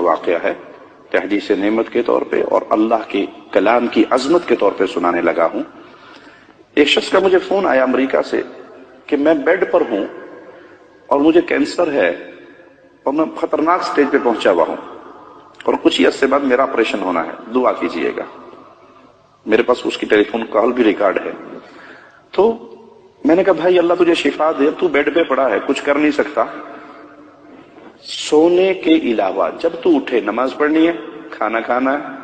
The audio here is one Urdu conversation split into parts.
واقعہ ہے کہ حدیث نعمت کے طور پہ اور اللہ کے کلام کی عظمت کے طور پہ سنانے لگا ہوں۔ ایک شخص کا مجھے فون آیا امریکہ سے کہ میں بیڈ پر ہوں اور مجھے کینسر ہے اور میں خطرناک سٹیج پہ پہنچا ہوا ہوں اور کچھ ہی عرصے بعد میرا آپریشن ہونا ہے، دعا کیجئے گا۔ میرے پاس اس کی ٹیلی فون کال بھی ریکارڈ ہے۔ تو میں نے کہا بھائی اللہ تجھے شفا دے، تو بیڈ پہ پڑا ہے، کچھ کر نہیں سکتا، سونے کے علاوہ جب تو اٹھے نماز پڑھنی ہے، کھانا کھانا ہے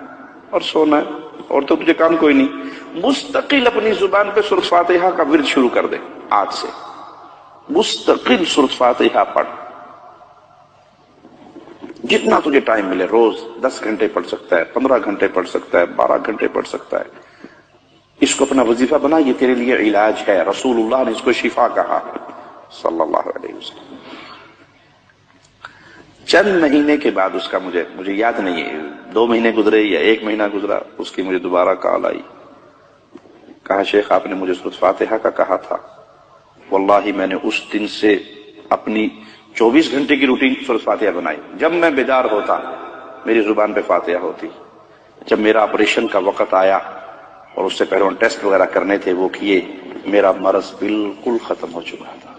اور سونا ہے، اور تو تجھے کام کوئی نہیں۔ مستقل اپنی زبان پہ سورۃ فاتحہ کا ورد شروع کر دے آج سے، مستقل سورۃ فاتحہ پڑھ، جتنا تجھے ٹائم ملے، روز 10 گھنٹے پڑھ سکتا ہے، 15 گھنٹے پڑھ سکتا ہے، 12 گھنٹے پڑھ سکتا ہے۔ اس کو اپنا وظیفہ بنا، یہ تیرے لیے علاج ہے۔ رسول اللہ نے اس کو شفا کہا صلی اللہ علیہ وسلم۔ چند مہینے کے بعد اس کا مجھے یاد نہیں ہے، 2 مہینے گزرے یا 1 مہینہ گزرا، اس کی مجھے دوبارہ کال آئی، کہا شیخ آپ نے مجھے سورۃ فاتحہ کا کہا تھا، واللہ میں نے اس دن سے اپنی 24 گھنٹے کی روٹین سورۃ فاتحہ بنائی۔ جب میں بیدار ہوتا میری زبان پہ فاتحہ ہوتی، جب میرا آپریشن کا وقت آیا اور اس سے پہلے ٹیسٹ وغیرہ کرنے تھے وہ کیے، میرا مرض بالکل ختم ہو چکا تھا۔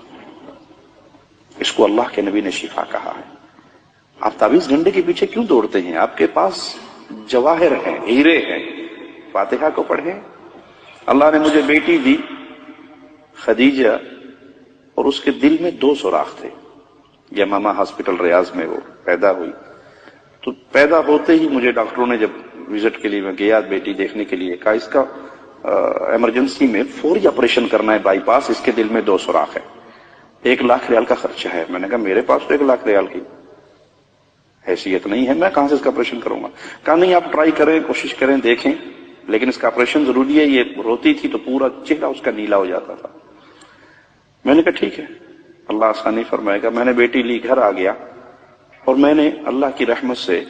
اس کو اللہ کے نبی نے شفا کہا ہے۔ آپ 24 گھنٹے کے پیچھے کیوں دوڑتے ہیں؟ آپ کے پاس جواہر ہیں، ہیرے ہیں، فاتحہ کو پڑھیں۔ اللہ نے مجھے بیٹی دی خدیجہ، اور اس کے دل میں 2 سوراخ تھے۔ یمامہ ہاسپٹل ریاض میں وہ پیدا ہوئی، تو پیدا ہوتے ہی مجھے ڈاکٹروں نے جب وزٹ کے لیے میں گیا بیٹی دیکھنے کے لیے، کہا اس کا ایمرجنسی میں فوری آپریشن کرنا ہے، بائی پاس، اس کے دل میں 2 سوراخ ہے، 1 لاکھ ریال کا خرچہ ہے۔ میں نے کہا میرے پاس تو 1 لاکھ ریال کی حیثیت نہیں ہے، میں کہاں سے اس کا آپریشن کروں گا؟ کہا نہیں آپ ٹرائی کریں، کوشش کریں، دیکھیں، لیکن اس کا آپریشن ضروری ہے۔ یہ روتی تھی تو پورا چہرہ اس کا نیلا ہو جاتا تھا۔ میں نے کہا ٹھیک ہے، اللہ آسانی فرمائے گا۔ میں نے بیٹی لی، گھر آ گیا، اور میں نے اللہ کی رحمت سے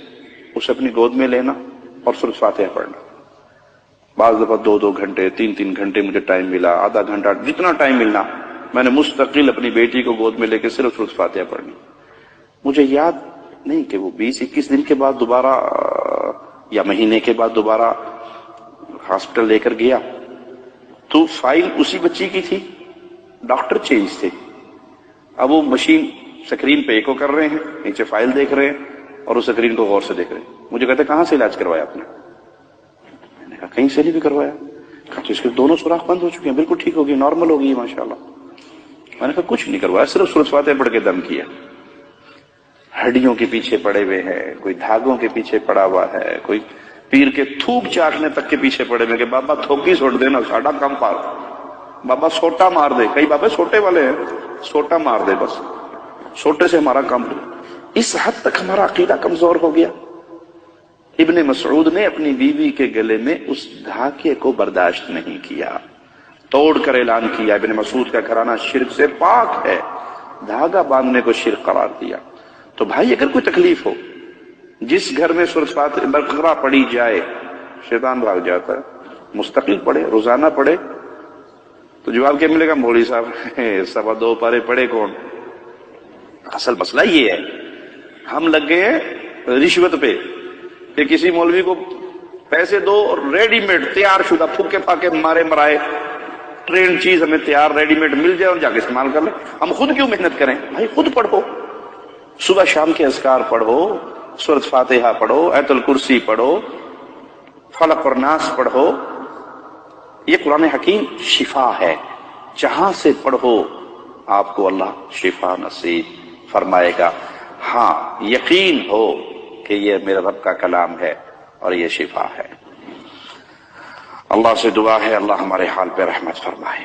اسے اپنی گود میں لینا اور سورۃ فاتحہ پڑھنا۔ بعض دفعہ 2 گھنٹے، 3 گھنٹے مجھے ٹائم ملا، آدھا گھنٹہ، جتنا ٹائم ملنا، میں نے مستقل اپنی بیٹی کو گود میں لے کے صرف سورۃ فاتحہ پڑھنی۔ مجھے یاد نہیں کہ وہ 20-21 دن کے بعد دوبارہ یا مہینے کے بعد دوبارہ ہاسپٹل لے کر گیا، تو فائل اسی بچی کی تھی، ڈاکٹر چینج تھے۔ اب وہ مشین سکرین پہ ایکو کر رہے ہیں، نیچے فائل دیکھ رہے ہیں اور اس سکرین کو غور سے دیکھ رہے ہیں۔ مجھے کہتے کہاں سے علاج کروایا آپ نے؟ میں نے کہا کہیں سے نہیں بھی کروایا۔ کہا تو اس کے 2 سوراخ بند ہو چکے ہیں، بالکل ٹھیک ہوگی، نارمل ہوگی ماشاءاللہ۔ میں نے کہا کچھ نہیں کروایا، صرف سورۃ فاتحہ پڑھ کے دم کیا۔ ہڈیوں کے پیچھے پڑے ہوئے ہیں، کوئی دھاگوں کے پیچھے پڑا ہوا ہے، کوئی پیر کے تھوک چاٹنے تک کے پیچھے پڑے ہوئے کہ بابا تھوکی سوٹ دینا، ساڈا کم پار، بابا سوٹا مار دے، کئی بابے سوٹے والے ہیں، سوٹا مار دے، بس سوٹے سے ہمارا کام۔ اس حد تک ہمارا عقیدہ کمزور ہو گیا۔ ابن مسعود نے اپنی بیوی کے گلے میں اس دھاگے کو برداشت نہیں کیا، توڑ کر اعلان کیا ابن مسعود کا گھرانہ شرک سے پاک ہے، دھاگا باندھنے کو شرک قرار دیا۔ تو بھائی اگر کوئی تکلیف ہو، جس گھر میں سورۃ فاتحہ بقرہ پڑھی جائے شیطان بھاگ جاتا ہے، مستقل پڑھے، روزانہ پڑھے۔ تو جواب کیا ملے گا؟ مولوی صاحب 2.25 پارے پڑھے کون؟ اصل مسئلہ یہ ہے، ہم لگ گئے ہیں رشوت پہ کہ کسی مولوی کو پیسے دو اور ریڈی میڈ تیار شدہ پھوکے پھاکے مارے مرائے ٹرینڈ چیز ہمیں تیار ریڈی میڈ مل جائے اور جا کے استعمال کر لیں۔ ہم خود کیوں محنت کریں؟ بھائی خود پڑھو، صبح شام کے اذکار پڑھو، سورۃ فاتحہ پڑھو، آیت الکرسی پڑھو، فلق اور ناس پڑھو۔ یہ قرآن حکیم شفا ہے، جہاں سے پڑھو آپ کو اللہ شفا نصیب فرمائے گا۔ ہاں یقین ہو کہ یہ میرے رب کا کلام ہے اور یہ شفا ہے۔ اللہ سے دعا ہے اللہ ہمارے حال پہ رحمت فرمائے۔